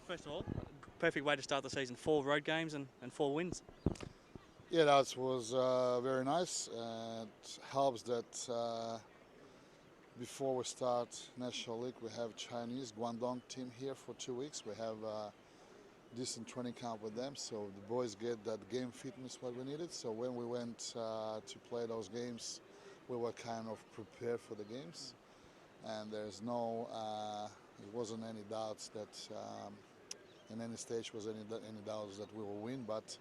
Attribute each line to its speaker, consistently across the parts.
Speaker 1: First of all, perfect way to start the season. 4 road games and 4 wins.
Speaker 2: Yeah, that was very nice. It helps that before we start National League, we have Chinese Guangdong team here for 2 weeks. We have decent training camp with them, so the boys get that game fitness what we needed. So when we went to play those games, we were kind of prepared for the games, and there's no, there wasn't any doubts that in any stage was any doubts that we will win, but.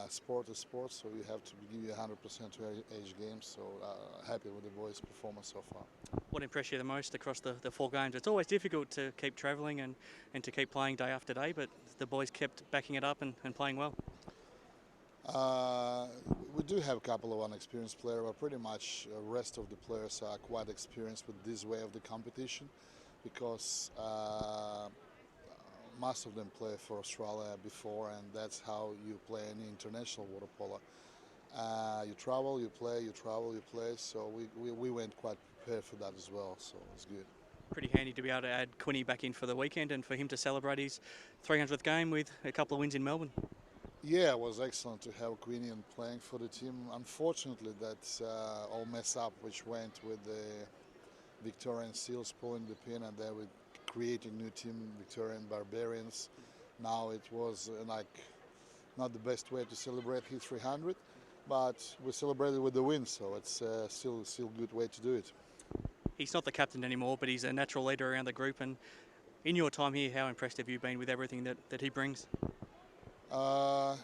Speaker 2: Sport is sport, so you have to give you 100% to each game. So happy with the boys' performance so far.
Speaker 1: What impressed you the most across the 4 games? It's always difficult to keep travelling and to keep playing day after day, but the boys kept backing it up and playing well.
Speaker 2: We do have a couple of unexperienced players, but pretty much the rest of the players are quite experienced with this way of the competition because most of them play for Australia before, and that's how you play any international water polo. You travel, you play, you travel, you play. So we went quite prepared for that as well, so it's good.
Speaker 1: Pretty handy to be able to add Quinny back in for the weekend and for him to celebrate his 300th game with a couple of wins in Melbourne.
Speaker 2: Yeah, it was excellent to have Queenie playing for the team. Unfortunately, that's all mess up, which went with the Victorian Seals pulling the pin, and then with creating new team, Victorian Barbarians. Now it was like not the best way to celebrate his 300, but we celebrated with the win, so it's still a good way to do it.
Speaker 1: He's not the captain anymore, but he's a natural leader around the group. And in your time here, how impressed have you been with everything that he brings?
Speaker 2: I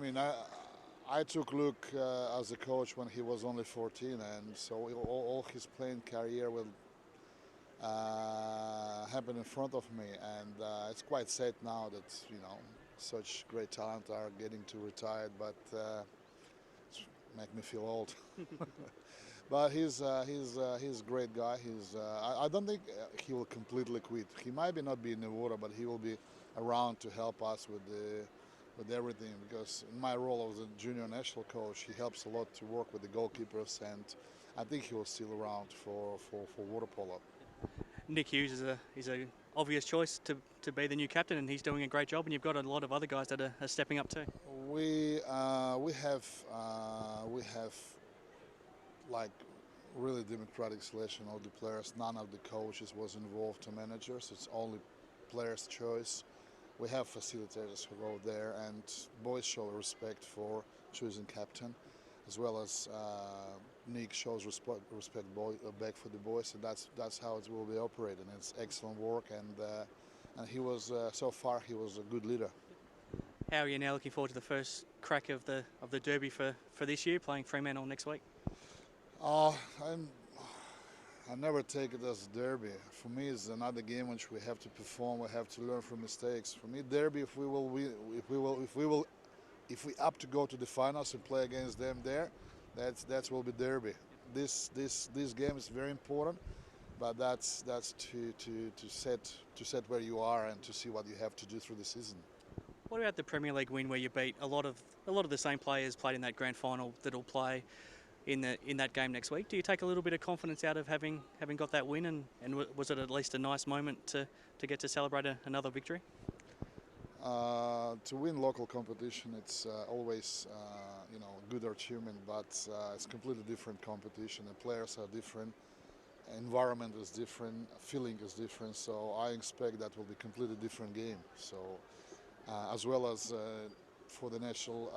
Speaker 2: mean, I took Luke as a coach when he was only 14, and so all his playing career will happen in front of me, and it's quite sad now that such great talent are getting to retire, but it's make me feel old. But he's a great guy. I don't think he will completely quit. He might not be in the water, but he will be around to help us with everything, because in my role as a junior national coach, he helps a lot to work with the goalkeepers, and I think he will still around for water polo.
Speaker 1: Nick Hughes is a obvious choice to be the new captain, and he's doing a great job. And you've got a lot of other guys that are stepping up too.
Speaker 2: We have like really democratic selection of the players. None of the coaches was involved to managers. It's only players' choice. We have facilitators who go there, and boys show respect for choosing captain, as well as Nick shows respect back for the boys, and that's how it will be operated. It's excellent work, and he was so far he was a good leader.
Speaker 1: How are you now looking forward to the first crack of the derby for this year, playing Fremantle next week?
Speaker 2: I never take it as a derby. For me, it's another game which we have to perform. We have to learn from mistakes. For me, derby, if we up to go to the finals and play against them there, that will be derby. This game is very important, but that's to set where you are and to see what you have to do through the season.
Speaker 1: What about the Premier League win where you beat a lot of the same players played in that grand final that'll play in that game next week? Do you take a little bit of confidence out of having got that win, and was it at least a nice moment to get to celebrate another victory?
Speaker 2: To win local competition, it's always a good achievement, but it's completely different competition. The players are different, environment is different, feeling is different. So I expect that will be a completely different game. So as well as for the national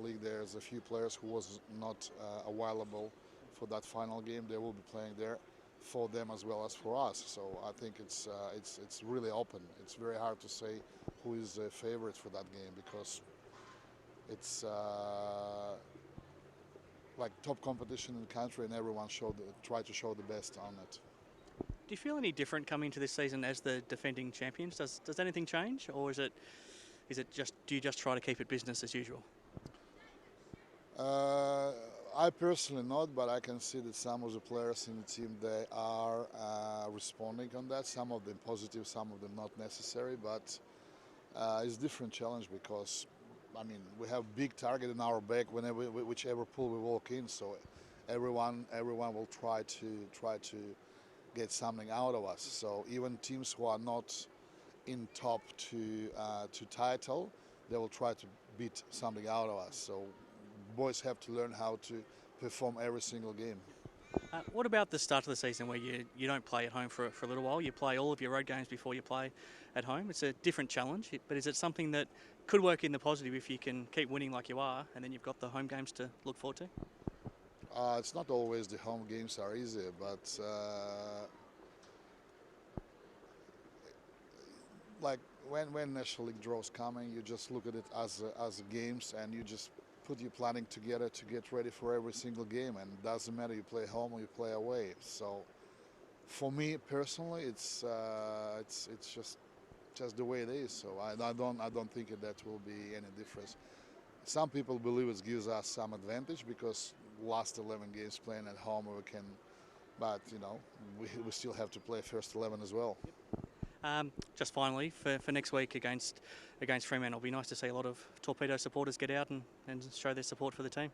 Speaker 2: league, there's a few players who was not available for that final game. They will be playing there for them as well as for us. So I think it's really open. It's very hard to say who is a favorite for that game, because it's like top competition in the country, and everyone try to show the best on it.
Speaker 1: Do you feel any different coming to this season as the defending champions? Does anything change, or is it just, do you just try to keep it business as usual?
Speaker 2: I personally not, but I can see that some of the players in the team, they are responding on that. Some of them positive, some of them not necessary, but it's a different challenge, because I mean, we have big target in our back whenever whichever pool we walk in, so everyone will try to get something out of us. So even teams who are not in top to title, they will try to beat something out of us. So boys have to learn how to perform every single game.
Speaker 1: What about the start of the season where you don't play at home for a little while? You play all of your road games before you play at home. It's a different challenge, but is it something that could work in the positive if you can keep winning like you are, and then you've got the home games to look forward to?
Speaker 2: It's not always the home games are easy, but like when National League draws coming, you just look at it as games, and you just put your planning together to get ready for every single game, and it doesn't matter you play home or you play away. So for me personally, it's just the way it is. So I don't think that will be any difference. Some people believe it gives us some advantage because last 11 games playing at home we can, but you know we still have to play first 11 as well.
Speaker 1: Just finally, for next week against Fremantle, it'll be nice to see a lot of Torpedo supporters get out and show their support for the team.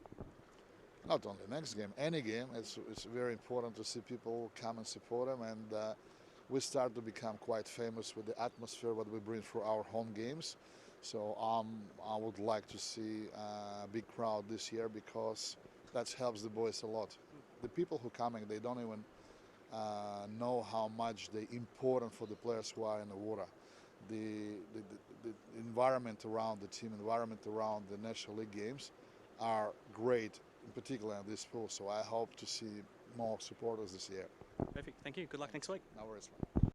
Speaker 2: Not only next game, any game, it's very important to see people come and support them, and we start to become quite famous with the atmosphere what we bring for our home games. So I would like to see a big crowd this year because that helps the boys a lot. The people who are coming, they don't even know how much they're important for the players who are in the water. The environment around the team, environment around the National League games are great, in particular in this pool. So I hope to see more supporters this year.
Speaker 1: Perfect. Thank you. Good luck next week.
Speaker 2: No worries, man.